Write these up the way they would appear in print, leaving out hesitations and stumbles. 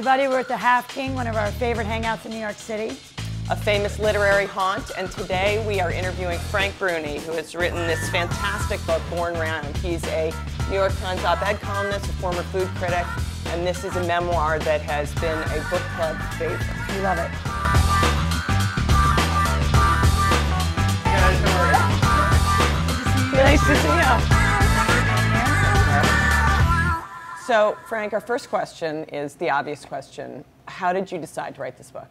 everybody. We're at the Half King, one of our favorite hangouts in New York City. A famous literary haunt, and today we are interviewing Frank Bruni, who has written this fantastic book, Born Round. He's a New York Times op-ed columnist, a former food critic, and this is a memoir that has been a book club favorite. We love it. Nice to see you. So, Frank, our first question is the obvious question. How did you decide to write this book?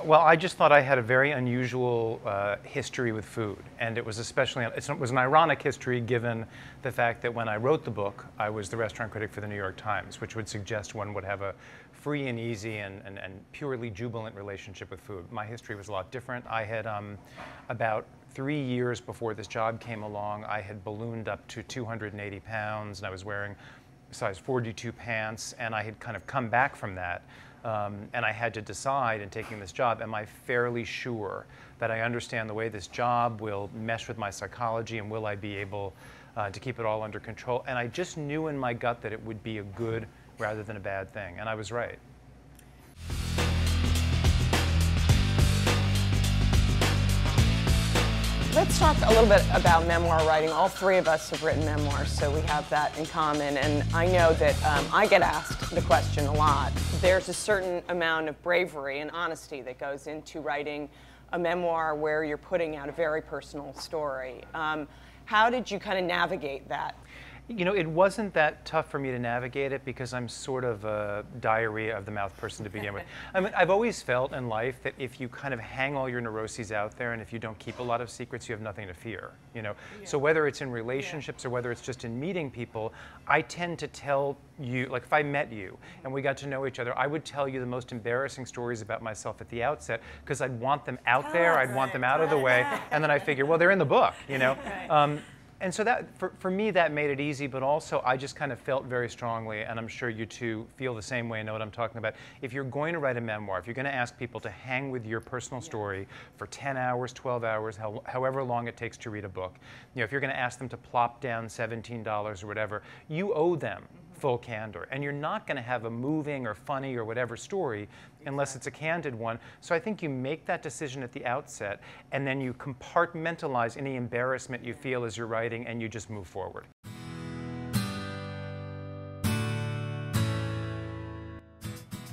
Well, I just thought I had a very unusual history with food, and it was especially, it was an ironic history given the fact that when I wrote the book, I was the restaurant critic for the New York Times, which would suggest one would have a free and easy and purely jubilant relationship with food. My history was a lot different. I had, about 3 years before this job came along, I had ballooned up to 280 pounds, and I was wearing size 42 pants, and I had kind of come back from that. And I had to decide in taking this job, am I fairly sure that I understand the way this job will mesh with my psychology, and will I be able to keep it all under control? And I just knew in my gut that it would be a good rather than a bad thing, and I was right. Let's talk a little bit about memoir writing. All three of us have written memoirs, so we have that in common. And I know that I get asked the question a lot. There's a certain amount of bravery and honesty that goes into writing a memoir where you're putting out a very personal story. How did you kind of navigate that? You know, it wasn't that tough for me to navigate it because I'm sort of a diarrhea of the mouth person to begin with. I mean, I've always felt in life that if you kind of hang all your neuroses out there and if you don't keep a lot of secrets, you have nothing to fear, you know? Yeah. So whether it's in relationships or whether it's just in meeting people, I tend to tell you, like if I met you and we got to know each other, I would tell you the most embarrassing stories about myself at the outset because I'd want them out there, I'd want them out of the way, and then I figure, well, they're in the book, you know? And so that, for me, that made it easy, but also I just kind of felt very strongly, and I'm sure you two feel the same way and know what I'm talking about. If you're going to write a memoir, if you're going to ask people to hang with your personal story for 10 hours, 12 hours, however long it takes to read a book, you know, if you're going to ask them to plop down $17 or whatever, you owe them full candor. And you're not going to have a moving or funny or whatever story unless it's a candid one. So I think you make that decision at the outset, and then you compartmentalize any embarrassment you feel as you're writing, and you just move forward.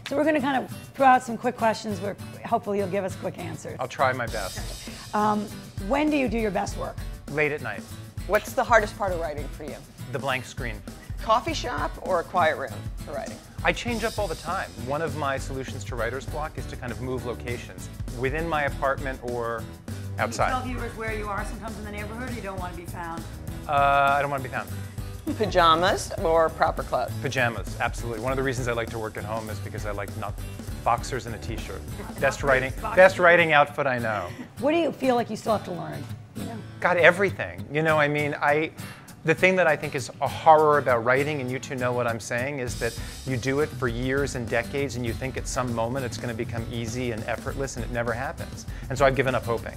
So we're going to kind of throw out some quick questions where hopefully you'll give us quick answers. I'll try my best. When do you do your best work? Late at night. What's the hardest part of writing for you? The blank screen. Coffee shop or a quiet room for writing? I change up all the time. One of my solutions to writer's block is to kind of move locations within my apartment or outside. You tell viewers where you are sometimes in the neighborhood, or you don't want to be found? I don't want to be found. Pajamas or proper clothes? Pajamas, absolutely. One of the reasons I like to work at home is because I like not boxers and a t-shirt. Best writing outfit I know. What do you feel like you still have to learn? You know? God, everything. You know, I mean, the thing that I think is a horror about writing, and you two know what I'm saying, is that you do it for years and decades and you think at some moment it's going to become easy and effortless, and it never happens. And so I've given up hoping.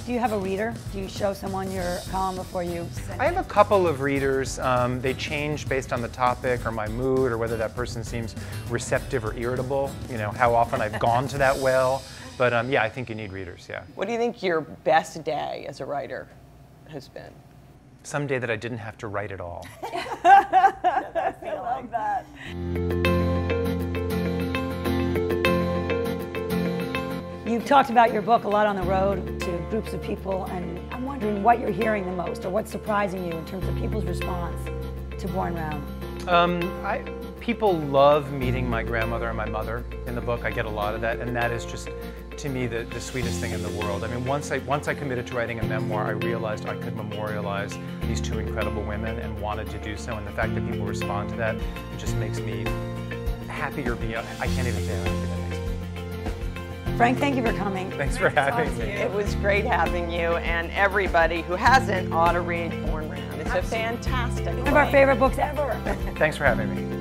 Do you have a reader? Do you show someone your column before you send it? I have a couple of readers. They change based on the topic or my mood or whether that person seems receptive or irritable, you know, how often I've gone to that well. But yeah, I think you need readers, yeah. What do you think your best day as a writer has been? Some day that I didn't have to write at all. I love that. You've talked about your book a lot on the road to groups of people, and I'm wondering what you're hearing the most, or what's surprising you in terms of people's response to Born Round. People love meeting my grandmother and my mother in the book. I get a lot of that, and that is just, to me, the sweetest thing in the world. I mean, once I committed to writing a memoir, I realized I could memorialize these two incredible women and wanted to do so, and the fact that people respond to that, it just makes me happier beyond, I can't even say how happy that makes me. Frank, thank you for coming. Thanks for having me. It was great having you, and everybody who hasn't ought to read Born Round. It's a fantastic One of our favorite books ever. Thanks for having me.